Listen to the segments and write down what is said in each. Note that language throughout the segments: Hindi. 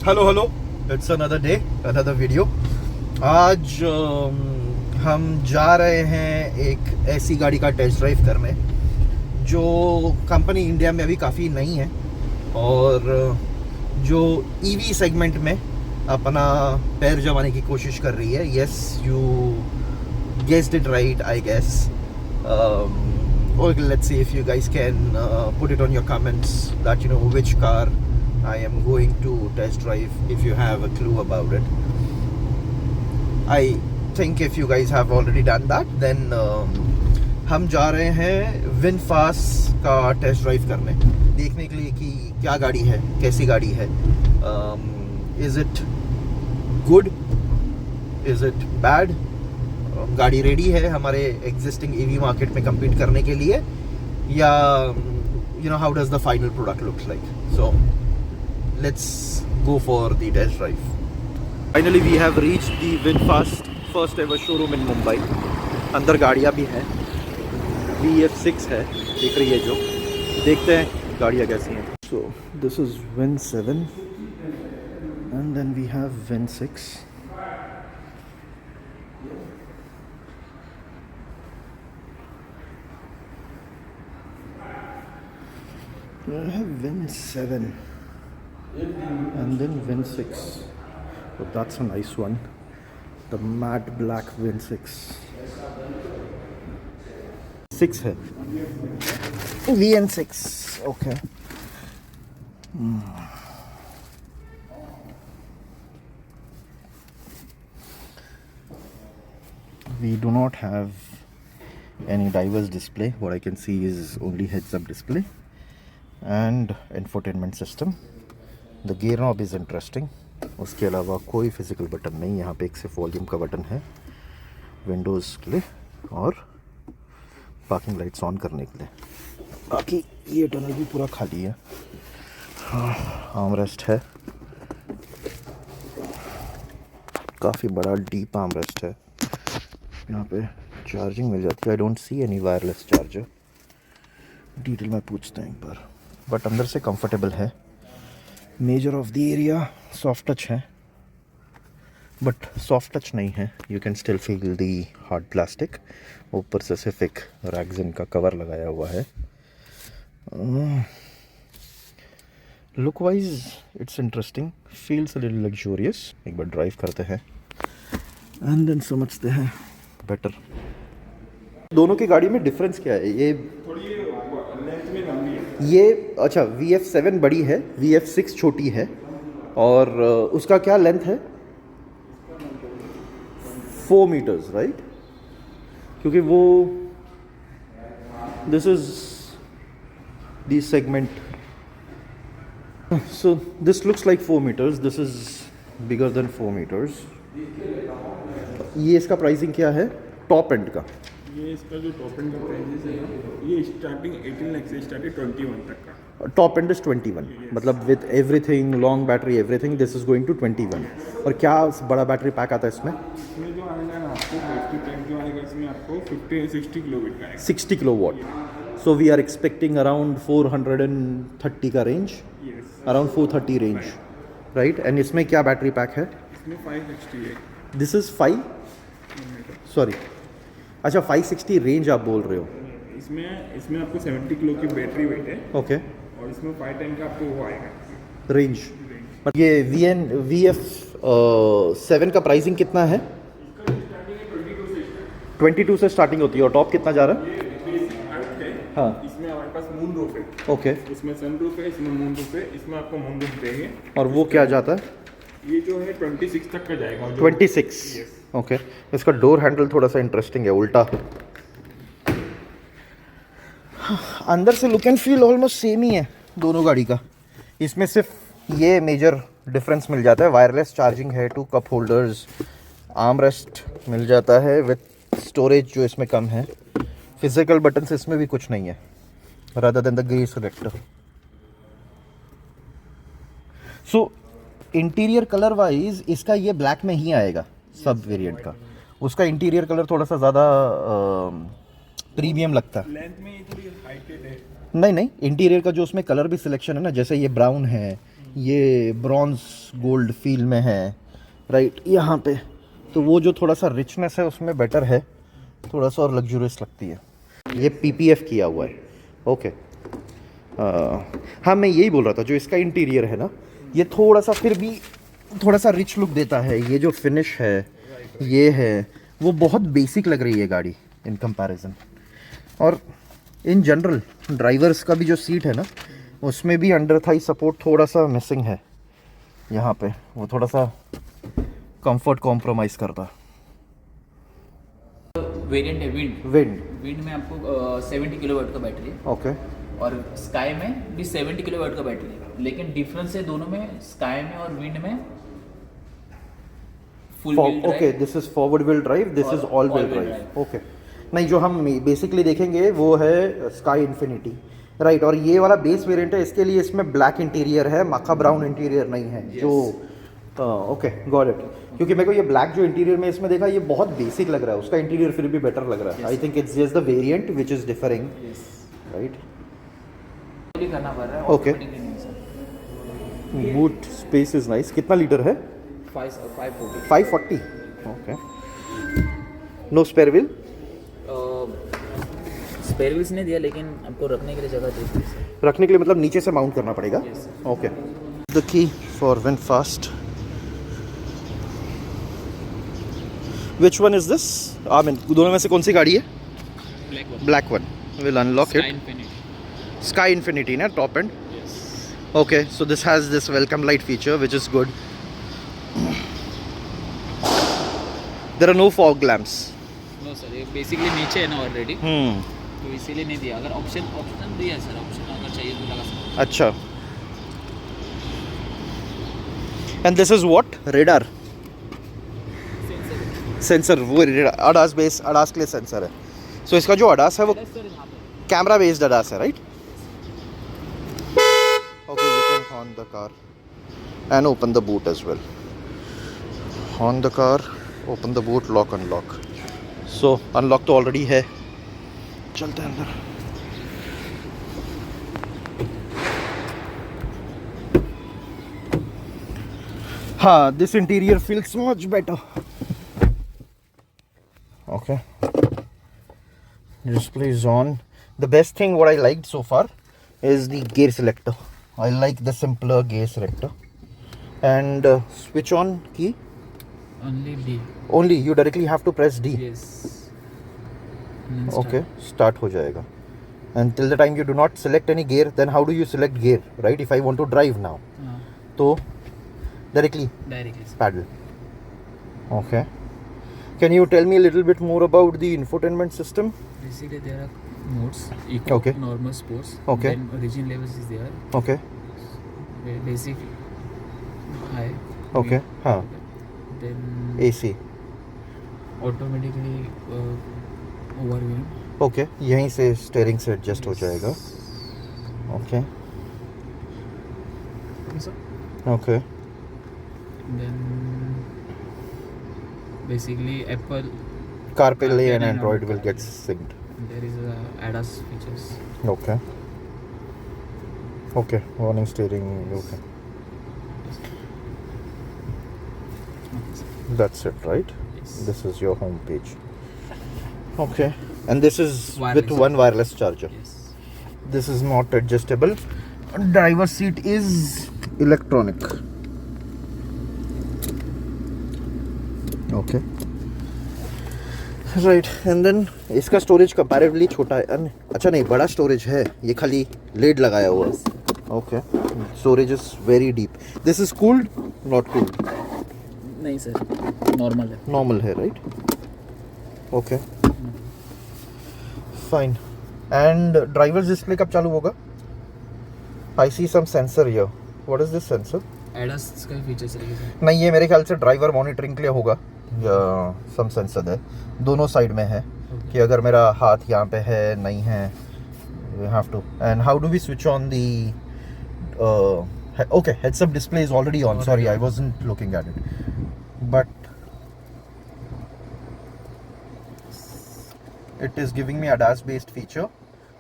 Hello, it's another day, another video. आज हम जा रहे हैं एक ऐसी गाड़ी का टेस्ट ड्राइव करने जो कंपनी इंडिया में अभी काफ़ी नई है और जो ईवी सेगमेंट में अपना पैर जमाने की कोशिश कर रही है। Yes, you guessed it right, I guess. Let's see if you guys can put it on your comments that you know which car I am going to test drive if you have a clue about it. I think if you guys have already done that, then हम जा रहे हैं विनफास्ट का टेस्ट ड्राइव करने, देखने के लिए कि क्या गाड़ी है, कैसी गाड़ी है, is it good, is it bad, गाड़ी रेडी है हमारे एग्जिस्टिंग ईवी मार्केट में कम्पीट करने के लिए, या you know how does the final product looks like. So let's go for the test drive. Finally we have reached the VinFast first ever showroom in Mumbai. अंदर गाड़ियाँ भी हैं, VF6 है दिख रही है जो, देखते हैं गाड़ियाँ कैसी हैं। So this is Win7 and then we have Win6। I have Win7 and then Win6. Oh, that's a nice one. The matte black Win6. 6 है। VN6. Okay. We do not have any diverse display. What I can see is only heads-up display and infotainment system. The gear knob is interesting. उसके अलावा कोई फिजिकल बटन नहीं, यहाँ पे एक सिर्फ वॉल्यूम का बटन है विंडोज़ के लिए और पार्किंग लाइट्स ऑन करने के लिए। बाकी ये टनल भी पूरा खाली है। आर्मरेस्ट है, काफ़ी बड़ा डीप आर्मरेस्ट है। यहाँ पे चार्जिंग मिल जाती है। I don't see any wireless charger. Detail में पूछते हैं एक बार, बट अंदर से कंफर्टेबल है। Measure of the area soft touch है, बट सॉफ्ट टच नहीं है, you can still feel the hard plastic. ऊपर से सिर्फ एक रैगजिन का कवर लगाया हुआ है। Look wise it's interesting, feels a little luxurious. एक बार ड्राइव करते हैं एंड देन समझते हैं बेटर। दोनों की गाड़ी में डिफरेंस क्या है? ये अच्छा VF7 बड़ी है, VF6 छोटी है, और उसका क्या लेंथ है? 4 मीटर्स, राइट? क्योंकि वो this is the segment, so this looks like 4 meters, this is bigger than 4 meters. ये इसका प्राइसिंग क्या है टॉप एंड का? ये इसका जो टॉप एंड का प्राइस है ना, ये स्टार्टिंग 18 लाख से स्टार्टिंग 21 तक का। टॉप एंड इज 21, मतलब with everything, long battery, everything, this is going to 21। और क्या बड़ा बैटरी पैक आता है इसमें? इसमें जो आएगा ना आपको 50 पैक जो आएगा इसमें आपको 60 किलोवाट का आएगा। 60 kilowatt. So we are expecting around 430 का range, around 430 range, right? And इसमें क्या बैटरी पैक है? इसमें 560 है। दिस इज 5, सॉरी, अच्छा 560 रेंज आप बोल रहे हो? इसमें आपको 70 किलो की बैटरी वेट है। ओके। और इसमें 5 टाइम का आपको वो आएगा रेंज। ये VF7 का प्राइसिंग कितना है? 22 से स्टार्टिंग होती है। और टॉप कितना जा रहा है? हाँ, इसमें हमारे पास मून रूफ है। ओके। इसमें सन रूफ है, इसमें मून रूफ है, इसमें आपको मून रूफ देंगे। और वो क्या जाता है? ये जो है 26 तक का जाएगा। 26, ओके। इसका डोर हैंडल थोड़ा सा इंटरेस्टिंग है, उल्टा। अंदर से look and feel almost same ही है दोनों गाड़ी का। इसमें सिर्फ ये मेजर डिफरेंस मिल जाता है, वायरलेस चार्जिंग है, 2 कप होल्डर्स, आर्मरेस्ट मिल जाता है विथ स्टोरेज जो इसमें कम है। फिजिकल बटन्स इसमें भी कुछ नहीं है rather than the grey selector. So interior colour wise इसका ये ब्लैक में ही आएगा सब वेरिएंट का। उसका इंटीरियर कलर थोड़ा सा ज़्यादा प्रीमियम लगता है। लेंथ में ये थोड़ी हाइटेड है। नहीं, इंटीरियर का जो उसमें कलर भी सिलेक्शन है ना, जैसे ये ब्राउन है, ये ब्रॉन्ज गोल्ड फील में है राइट यहाँ पे, तो वो जो थोड़ा सा रिचनेस है उसमें बेटर है, थोड़ा सा और लग्जूरियस लगती है। ये PPF किया हुआ है, ओके। हाँ मैं यही बोल रहा था, जो इसका इंटीरियर है ना ये थोड़ा सा फिर भी थोड़ा सा रिच लुक देता है। ये जो फिनिश है ये है वो बहुत बेसिक लग रही है गाड़ी इन कंपैरिजन। और इन जनरल ड्राइवर्स का भी जो सीट है ना उसमें भी अंडर थाई सपोर्ट थोड़ा सा मिसिंग है यहाँ पे, वो थोड़ा सा कंफर्ट कॉम्प्रोमाइज़ करता। वेरिएंट है विंड विंड में आपको 70 किलोवाट का बैटरी है ओके, और स्काई में भी 70 किलोवाट का बैटरी है, लेकिन डिफरेंस है दोनों में, स्काई में और विंड में full wheel drive. Okay this is forward wheel drive, this is all wheel drive, okay. नहीं जो हम बेसिकली देखेंगे वो है स्काई इन्फिनिटी राइट, और ये वाला बेस वेरिएंट है, इसके लिए इसमें ब्लैक इंटीरियर है, माखा ब्राउन इंटीरियर नहीं है। Yes. जो ओके गॉट इट, क्योंकि मेरे को ये ब्लैक जो इंटीरियर में इसमें देखा ये बहुत बेसिक लग रहा है, उसका इंटीरियर फिर भी बेटर लग रहा है। I think it's just the variant which is differing right. करना पड़ रहा है Okay. automatically नहीं सर। Boot space is nice. कितना लीटर है? 540 540, okay. No spare wheel? Spare wheels नहीं दिया, लेकिन आपको रखने के लिए जगह दे दी सर। रखने के लिए मतलब नीचे से माउंट करना पड़ेगा, Yes, sir. Okay. The key for VinFast, which one is this? I mean दोनों में से कौन सी गाड़ी है? Black one. Will unlock it. Sky infinity ना top end, okay, so this has this welcome light feature which is good. There are no fog lamps. No sir, ये बेसिकली नीचे है ना ऑलरेडी, Hmm. तो इसीलिए नहीं दिया। अगर ऑप्शन दिया है सर, ऑप्शन अगर चाहिए तो लगा सकते हैं। अच्छा। And this is what? Radar. Sensor. वो ADAS बेस, ADAS के लिए सेंसर है। So इसका जो ADAS है वो सर यहाँ पे कैमरा बेस्ड ADAS है, right? Okay, you can horn the car and open the boot as well. Horn the car, open the boot, lock unlock. So unlock तो already है, चलते हैं अंदर। हाँ, this interior feels much better. Okay. Display is on. The best thing what I liked so far is the gear selector. I like the simpler gear selector. And switch on key. Only D. Only you directly have to press D. Yes. Okay, start हो जाएगा. And till the time you do not select any gear, then how do you select gear, right? If I want to drive now, हाँ, तो directly directly. paddle. Okay. Can you tell me a little bit more about the infotainment system? Basically there are modes: eco, Okay. normal, sports. Okay. Then origin levels is there. Okay. Basic, high. Okay. हाँ. Then AC. automatically overwhelm. Okay, यहीं से स्टीयरिंग से एडजस्ट हो जाएगा। Okay okay Then basically Apple, CarPlay and and Android will Android. get synced. there is ADAS features. Okay. Okay, warning steering. Okay, that's it, right? Yes. This is your home page. Okay, and this is with Wireless. one wireless charger. Yes. This is not adjustable. Driver's seat is electronic. Okay. Right, and then इसका स्टोरेज कंपैरेटिवली छोटा है। अच्छा नहीं, बड़ा स्टोरेज है, ये खाली लेड लगाया हुआ है। Okay, storage is very deep. This is cooled, not cooled? नहीं सर, नॉर्मल है। नॉर्मल है, right? Okay fine. And drivers display कब चालू होगा? I see some sensor here. What is this sensor? ADAS का फीचर्स रहेगा। नहीं, ये मेरे ख्याल से ड्राइवर मॉनिटरिंग के लिए होगा। सम सेंसर है, दोनों साइड में है कि अगर मेरा हाथ यहाँ पे है नहीं है, you have to. And how do we switch on the? Okay, heads up display is already on. Sorry, I wasn't looking at it, but it is giving me ADAS based feature.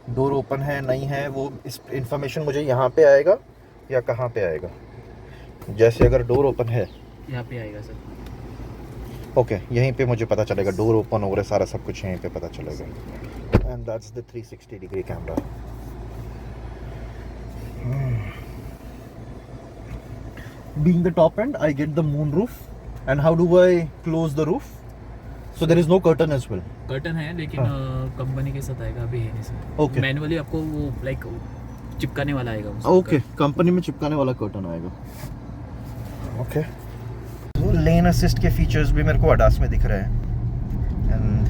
Door open है नहीं है, वो इस इंफॉर्मेशन मुझे यहाँ पे आएगा या कहाँ पे आएगा? जैसे अगर डोर ओपन है, यहाँ पे आएगा सर। ओके यहीं पे मुझे पता चलेगा डोर ओपन हो रहा है, सारा सब कुछ यहीं पे पता चलेगा। And that's the 360 degree camera. Being the top end, I get the moon roof. And how do I close the roof? So there is no curtain as well. Curtain है लेकिन कंपनी के साथ आएगा, अभी है नहीं सर। Okay. मैनुअली आपको वो लाइक चिपकाने वाला आएगा उसका। ओके कंपनी में चिपकाने वाला कर्टन आएगा। ओके तो लेन असिस्ट के फीचर्स भी मेरे को अडास में दिख रहे हैं। And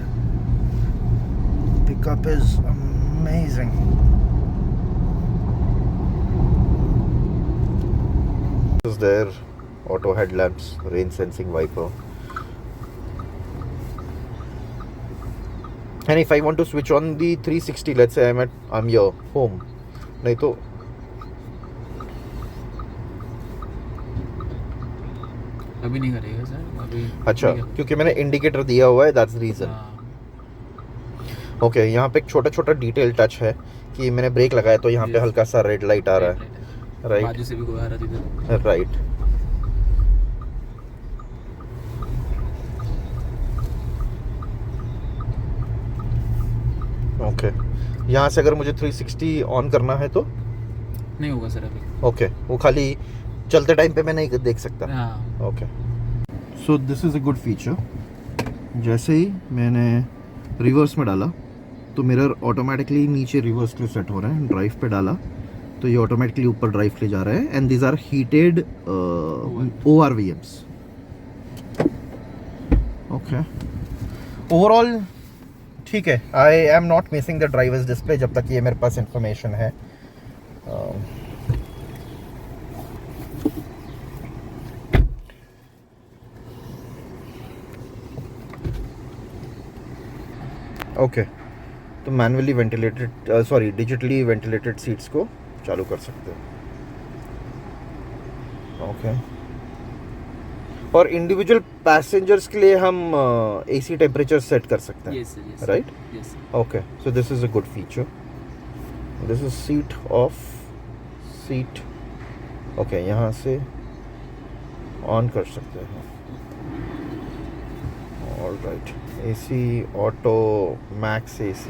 pickup is amazing. Is there auto headlamps, rain sensing wiper. And if I want to switch on the 360, let's say I'm here home, नहीं तो अभी नहीं करेगा सर अभी। अच्छा ठीक है। क्योंकि मैंने इंडिकेटर दिया हुआ है, दैट्स रीजन। हाँ, ओके यहाँ पे एक छोटा छोटा डिटेल टच है कि मैंने ब्रेक लगाया तो यहाँ पे Yes. हल्का सा रेड लाइट आ रहा है, राइट बाजू से भी कोई आ रहा था इधर। राइट। ओके यहाँ से अगर मुझे 360 ऑन करना है तो नहीं होगा सर अभी। ओके वो खाली चलते टाइम पे मैं नहीं देख सकता। हाँ okay so this is a good feature. जैसे ही मैंने रिवर्स में डाला तो मिरर ऑटोमेटिकली नीचे रिवर्स के सेट हो रहा है। ड्राइव पे डाला तो ये ऑटोमेटिकली ऊपर ड्राइव के लिए जा रहा है। And these are heated ORVMs। Okay overall ठीक है। I am not missing the driver's display जब तक ये मेरे पास इंफॉर्मेशन है। ओके तो manually ventilated sorry digitally ventilated seats को चालू कर सकते हैं। ओके और इंडिविजुअल पैसेंजर्स के लिए हम AC टेम्परेचर सेट कर सकते हैं, yes sir yes right? Yes okay so this is a good feature. This is seat of seat. Okay यहाँ से ऑन कर सकते हैं। All right AC auto max AC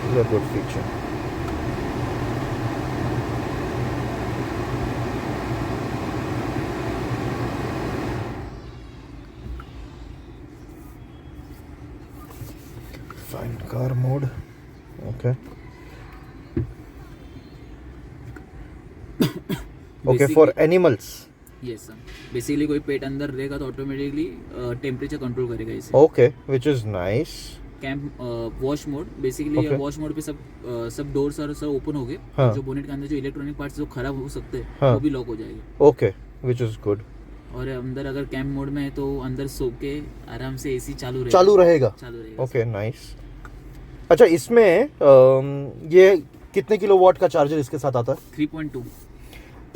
is a good feature. Find car mode. Okay. Okay, for animals. Yes sir. Basically कोई पेट अंदर रहेगा तो ऑटोमेटिकली टेम्परेचर कंट्रोल करेगा इसे। Okay, which is nice. Camp wash mode basically Okay. Wash mode पे सब डोर्स और सब ओपन हो गए। हाँ. जो बोनेट के अंदर जो इलेक्ट्रॉनिक पार्ट्स जो खराब हो सकते हैं हाँ. वो भी लॉक हो जाएंगे। Okay, which is good. और अंदर अगर कैंप मोड में है तो अंदर सो के आराम से एसी चालू रहेगा। चालू रहेगा। Okay, nice. अच्छा इसमें ये कितने किलोवाट का चार्जर इसके साथ आता है? 3.2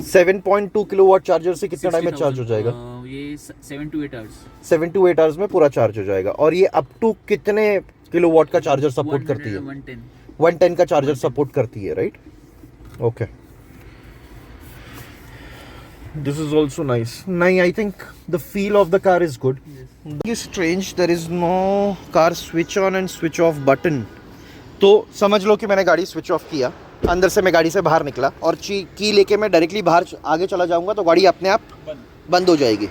7.2 किलोवाट चार्जर से कितने टाइम में चार्ज हो जाएगा? ये 7 to 8 आवर्स 7 to 8 आवर्स में पूरा चार्ज हो जाएगा। और ये अप टू कितने किलोवाट का चार्जर सपोर्ट करती है? 110 110 का चार्जर सपोर्ट करती है, right? Okay this is also nice. नहीं I think the feel of the car is good. Strange there is no car switch on and switch off button. तो समझ लो कि मैंने गाड़ी स्विच ऑफ किया, अंदर से मैं गाड़ी से बाहर निकला और की लेके मैं डायरेक्टली बाहर आगे चला जाऊंगा तो गाड़ी अपने आप बंद हो जाएगी।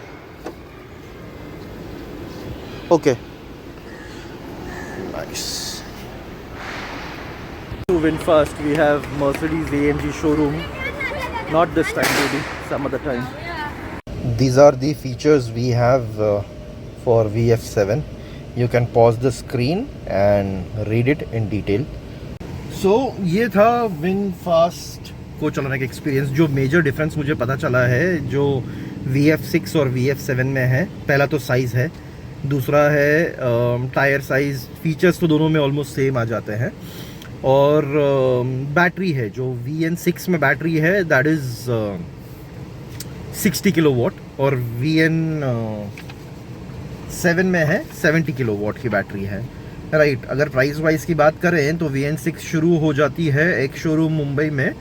Okay nice. To VinFast we have Mercedes AMG showroom. Not this time, maybe some other time. These are the features we have for VF7. You can pause the screen and read it in detail. So ये था VinFast को चलाने का एक्सपीरियंस। जो मेजर डिफरेंस मुझे पता चला है जो VF6 और VF7 में है, पहला तो साइज़ है, दूसरा है टायर साइज़। फीचर्स तो दोनों में ऑलमोस्ट सेम आ जाते हैं। और बैटरी है जो VN6 में बैटरी है दैट इज़ 60 किलोवाट और VN7 में है 70 किलोवाट की बैटरी है, राइट? अगर प्राइस वाइज की बात करें तो VN6 शुरू हो जाती है एक शोरूम मुंबई में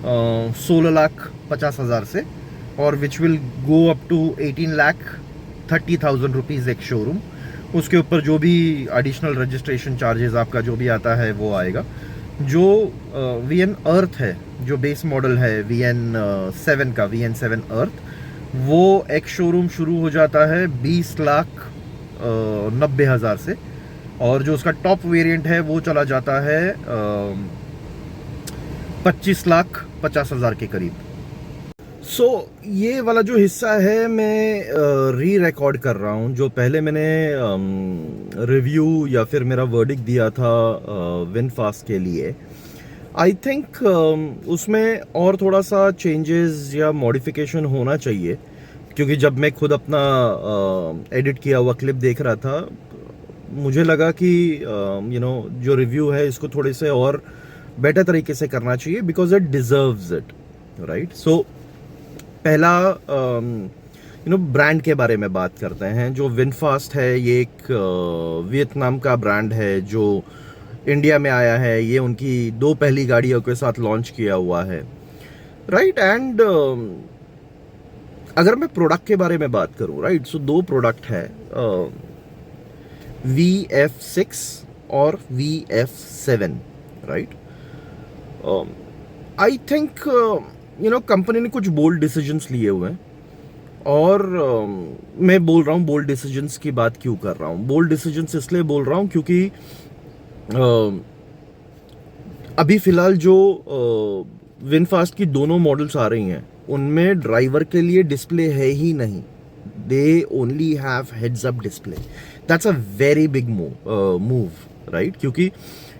16,50,000 से, और which will go up to 18,30,000 rupees ex showroom. उसके ऊपर जो भी एडिशनल रजिस्ट्रेशन चार्जेस आपका जो भी आता है वो आएगा। जो VN अर्थ है, जो बेस मॉडल है VN7 का, VN7 अर्थ, वो एक शोरूम शुरू हो जाता है 20,90,000 से, और जो उसका टॉप वेरिएंट है वो चला जाता है 25,50,000 के करीब। सो ये वाला जो हिस्सा है मैं री रिकॉर्ड कर रहा हूँ। जो पहले मैंने रिव्यू या फिर मेरा वर्डिक्ट दिया था विनफास्ट के लिए, आई थिंक उसमें और थोड़ा सा चेंजेस या मॉडिफिकेशन होना चाहिए, क्योंकि जब मैं खुद अपना एडिट किया हुआ क्लिप देख रहा था, मुझे लगा कि जो रिव्यू है इसको थोड़े से और बेटर तरीके से करना चाहिए, because it deserves it, right. So पहला ब्रांड के बारे में बात करते हैं। जो विनफास्ट है ये एक वियतनाम का ब्रांड है जो इंडिया में आया है। ये उनकी 2 पहली गाड़ियों के साथ लॉन्च किया हुआ है, राइट। एंड अगर मैं प्रोडक्ट के बारे में बात करूं, राइट, सो 2 प्रोडक्ट है, VF6 और VF7, right. I think company ने कुछ बोल्ड डिसीजंस लिए हुए हैं, और मैं बोल रहा हूँ बोल्ड डिसीजंस की बात क्यों कर रहा हूँ। बोल्ड डिसीजंस इसलिए बोल रहा हूँ क्योंकि अभी फिलहाल जो विनफास्ट की दोनों मॉडल्स आ रही हैं उनमें ड्राइवर के लिए डिस्प्ले है ही नहीं। They only have heads up display. That's a very big move, right, क्योंकि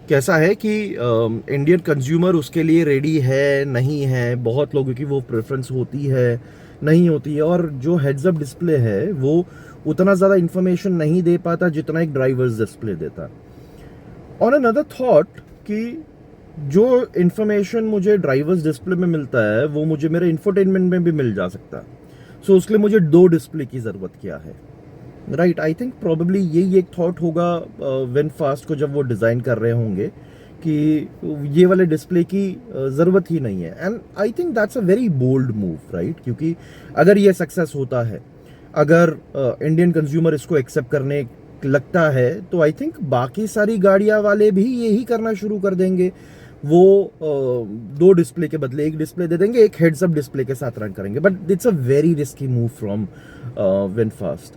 कैसा है कि इंडियन कंज्यूमर उसके लिए रेडी है नहीं है। बहुत लोगों की वो प्रेफरेंस होती है नहीं होती है, और जो हेड्स अप डिस्प्ले है वो उतना ज़्यादा इंफॉर्मेशन नहीं दे पाता जितना एक ड्राइवर्स डिस्प्ले देता। ऑन अनदर थॉट कि जो इंफॉर्मेशन मुझे ड्राइवर्स डिस्प्ले में मिलता है वो मुझे मेरे इंफोटेनमेंट में भी मिल जा सकता। सो उसके लिए मुझे 2 डिस्प्ले की ज़रूरत क्या है, राइट। आई थिंक प्रॉबेबली यही एक थॉट होगा विनफास्ट को जब वो डिज़ाइन कर रहे होंगे कि ये वाले डिस्प्ले की ज़रूरत ही नहीं है। And I think that's a very bold move, right, क्योंकि अगर ये सक्सेस होता है, अगर इंडियन कंज्यूमर इसको एक्सेप्ट करने लगता है, तो आई थिंक बाकी सारी गाड़ियाँ वाले भी यही करना शुरू कर देंगे। वो 2 डिस्प्ले के बदले 1 डिस्प्ले दे देंगे, एक हेड्स अप डिस्प्ले के साथ रन करेंगे। But it's a very risky move from VinFast.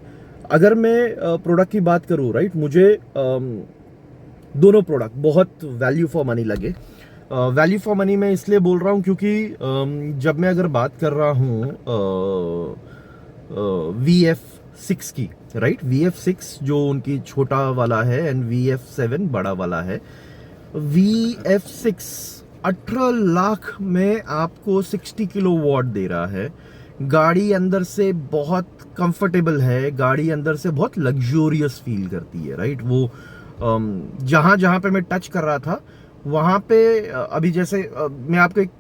अगर मैं प्रोडक्ट की बात करूँ, राइट, मुझे दोनों प्रोडक्ट बहुत वैल्यू फॉर मनी लगे। वैल्यू फॉर मनी मैं इसलिए बोल रहा हूँ क्योंकि जब मैं अगर बात कर रहा हूँ VF6 की, राइट, VF6 जो उनकी छोटा वाला है एंड VF7 बड़ा वाला है। VF6 18 लाख में आपको 60 किलोवाट दे रहा है। गाड़ी अंदर से बहुत कंफर्टेबल है, गाड़ी अंदर से बहुत लग्जूरियस फील करती है, राइट। वो जहाँ जहाँ पे मैं टच कर रहा था वहाँ पे अभी जैसे मैं आपको एक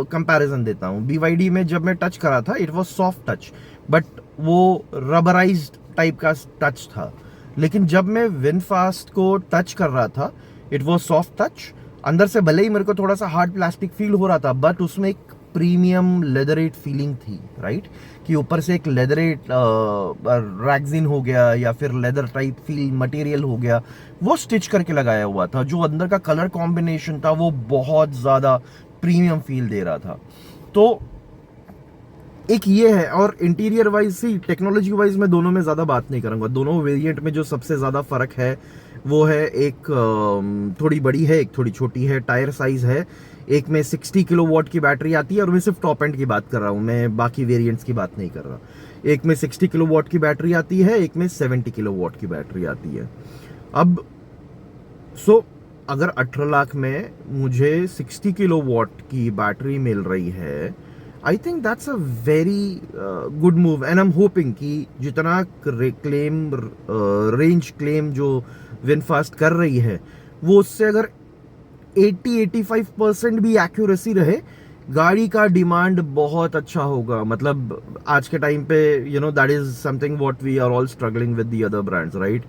कंपैरिजन देता हूँ। BYD में जब मैं टच कर रहा था it was soft touch, but वो रबराइज्ड टाइप का टच था। लेकिन जब मैं विनफास्ट को टच कर रहा था इट वाज सॉफ्ट टच। अंदर से भले ही मेरे को थोड़ा सा हार्ड प्लास्टिक फील हो रहा था, बट उसमें एक प्रीमियम लेदरेट फीलिंग थी, राइट, कि ऊपर से एक लेदरेट रैगजिन हो गया या फिर लेदर टाइप फील मटेरियल हो गया, वो स्टिच करके लगाया हुआ था। जो अंदर का कलर कॉम्बिनेशन था वो बहुत ज़्यादा प्रीमियम फील दे रहा था। तो एक ये है, और इंटीरियर वाइज ही टेक्नोलॉजी वाइज मैं दोनों में ज़्यादा बात नहीं करूँगा। दोनों वेरिएंट में जो सबसे ज़्यादा फ़र्क है वो है एक थोड़ी बड़ी है, एक थोड़ी छोटी है। टायर साइज़ है, एक में 60 किलोवाट की बैटरी आती है, और मैं सिर्फ टॉप एंड की बात कर रहा हूँ, मैं बाकी वेरिएंट्स की बात नहीं कर रहा। एक में 60 किलोवाट की बैटरी आती है, एक में 70 किलोवाट की बैटरी आती है। अब अगर 18 लाख में मुझे 60 किलोवाट की बैटरी मिल रही है, I think that's a very good move. And I am hoping कि जितना रेंज क्लेम जो विनफास्ट कर रही है वो उससे अगर 80-85% भी एक्यूरेसी रहे, गाड़ी का डिमांड बहुत अच्छा होगा। मतलब आज के टाइम पे that is something what we are all struggling with the other brands, right.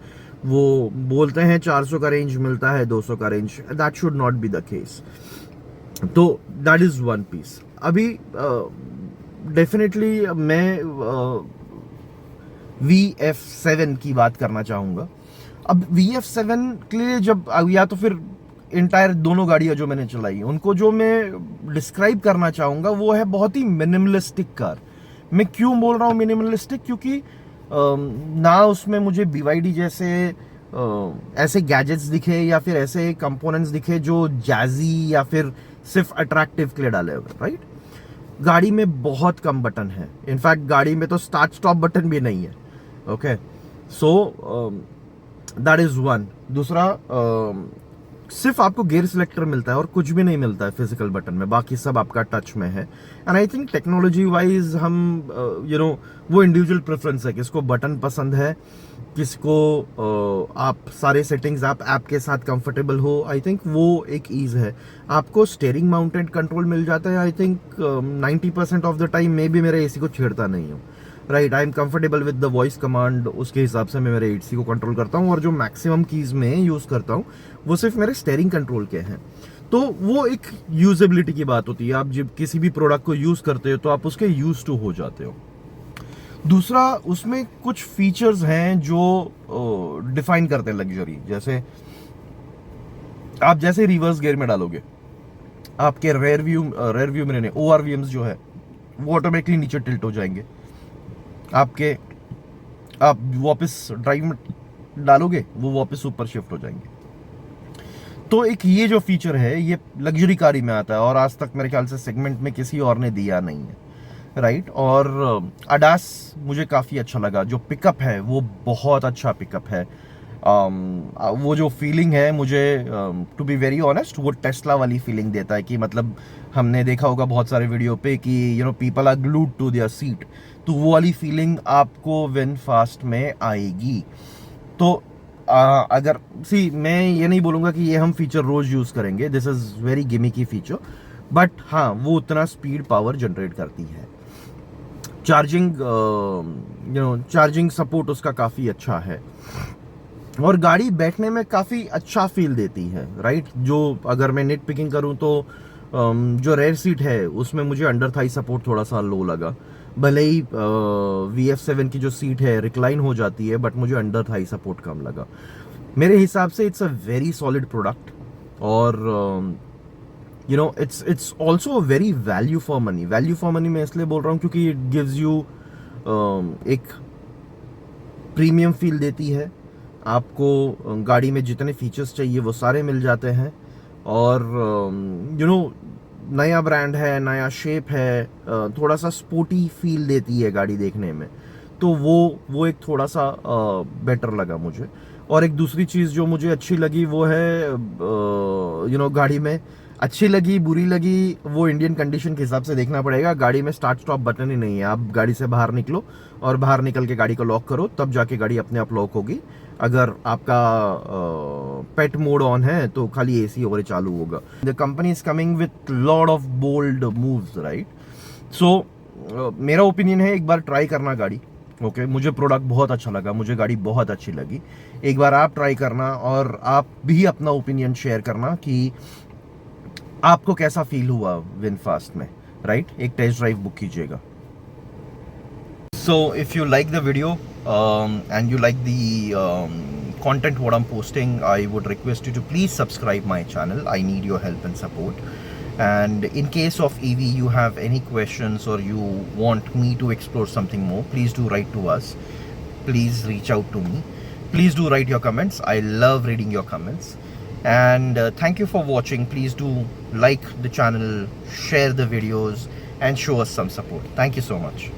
वो बोलते हैं 400 का रेंज मिलता है, 200 का range, that should not be the case. तो दैट इज वन पीस। अभी डेफिनेटली मैं VF7 की बात करना चाहूँगा। अब VF7 के लिए जब या तो फिर इंटायर दोनों गाड़ियाँ जो मैंने चलाई उनको जो मैं डिस्क्राइब करना चाहूँगा वो है बहुत ही मिनिमलिस्टिक कार। मैं क्यों बोल रहा हूँ मिनिमलिस्टिक, क्योंकि ना उसमें मुझे BYD जैसे ऐसे गैजेट्स दिखे या फिर ऐसे कंपोनेंट्स दिखे जो जैजी या फिर सिर्फ अट्रैक्टिव के लिए डाले हुए, राइट। गाड़ी में बहुत कम बटन है, इनफैक्ट गाड़ी में तो स्टार्ट स्टॉप बटन भी नहीं है। Okay, so that is one. दूसरा, सिर्फ आपको गियर सिलेक्टर मिलता है और कुछ भी नहीं मिलता है फिजिकल बटन में, बाकी सब आपका टच में है। And I think technology wise हम वो इंडिविजुअल प्रेफरेंस है, किसको बटन पसंद है, किसको आप सारे सेटिंग्स आप ऐप के साथ कंफर्टेबल हो। आई थिंक वो एक ईज है। आपको स्टीयरिंग माउंटेड कंट्रोल मिल जाता है। I think 90% of the time मैं भी मेरे AC को छेड़ता नहीं हूँ, right. I am comfortable with the voice command, उसके हिसाब से मैं मेरे AC को कंट्रोल करता हूँ। और जो मैक्सिमम कीज में यूज करता हूँ वो सिर्फ मेरे स्टीयरिंग कंट्रोल के हैं। तो वो एक यूजेबिलिटी की बात होती है। आप जब किसी भी प्रोडक्ट को यूज करते हो तो आप उसके यूज टू हो जाते हो। दूसरा, उसमें कुछ फीचर्स हैं जो डिफाइन करते हैं लग्जरी। जैसे आप जैसे रिवर्स गियर में डालोगे, आपके रेयर व्यू में ORVMs जो है वो ऑटोमेटिकली नीचे टिल्ट हो जाएंगे। आप वापस ड्राइव में डालोगे वो वापस ऊपर शिफ्ट हो जाएंगे। तो एक ये जो फीचर है ये लग्जरी कार ही में आता है और आज तक मेरे ख्याल से सेगमेंट में किसी और ने दिया नहीं है, राइट। और ADAS मुझे काफ़ी अच्छा लगा। जो पिकअप है वो बहुत अच्छा पिकअप है। वो जो फीलिंग है मुझे टू बी वेरी ऑनेस्ट वो टेस्ला वाली फीलिंग देता है कि मतलब हमने देखा होगा बहुत सारे वीडियो पे कि people are glued to their seat, तो वो वाली फीलिंग आपको विनफास्ट में आएगी। तो अगर मैं ये नहीं बोलूँगा कि ये हम फीचर रोज यूज़ करेंगे, this is very gimmicky feature, but हाँ वो उतना स्पीड पावर जनरेट करती है। चार्जिंग सपोर्ट उसका काफ़ी अच्छा है और गाड़ी बैठने में काफ़ी अच्छा फील देती है, राइट। जो अगर मैं नेट पिकिंग करूँ तो जो रेयर सीट है उसमें मुझे अंडर थाई सपोर्ट थोड़ा सा लो लगा। भले ही VF7 की जो सीट है रिक्लाइन हो जाती है, बट मुझे अंडर थाई सपोर्ट कम लगा। मेरे हिसाब से it's a very solid product और it's also a very value for money मैं इसलिए बोल रहा हूँ क्योंकि it gives you एक प्रीमियम फील देती है। आपको गाड़ी में जितने फीचर्स चाहिए वो सारे मिल जाते हैं और नया ब्रांड है, नया शेप है, थोड़ा सा स्पोर्टी फील देती है गाड़ी देखने में, तो वो एक थोड़ा सा बेटर लगा मुझे। और एक दूसरी चीज़ जो मुझे अच्छी लगी वो है गाड़ी में अच्छी लगी बुरी लगी वो इंडियन कंडीशन के हिसाब से देखना पड़ेगा। गाड़ी में स्टार्ट स्टॉप बटन ही नहीं है। आप गाड़ी से बाहर निकलो और बाहर निकल के गाड़ी को लॉक करो, तब जाके गाड़ी अपने आप लॉक होगी। अगर आपका पेट मोड ऑन है तो खाली AC और चालू होगा। The company is coming with lot of bold moves, right. So मेरा ओपिनियन है एक बार ट्राई करना गाड़ी। ओके, मुझे प्रोडक्ट बहुत अच्छा लगा, मुझे गाड़ी बहुत अच्छी लगी। एक बार आप ट्राई करना और आप भी अपना ओपिनियन शेयर करना कि आपको कैसा फील हुआ विनफास्ट में, राइट। एक टेस्ट ड्राइव बुक कीजिएगा। So if you like the video and you like the content what I'm posting, I would request you to please subscribe my channel. I need your help and support. And in case of EV you have any questions or you want me to explore something more, please do write to us. Please reach out to me. Please do write your comments. I love reading your comments. And thank you for watching. Please do like the channel, share the videos and show us some support. Thank you so much.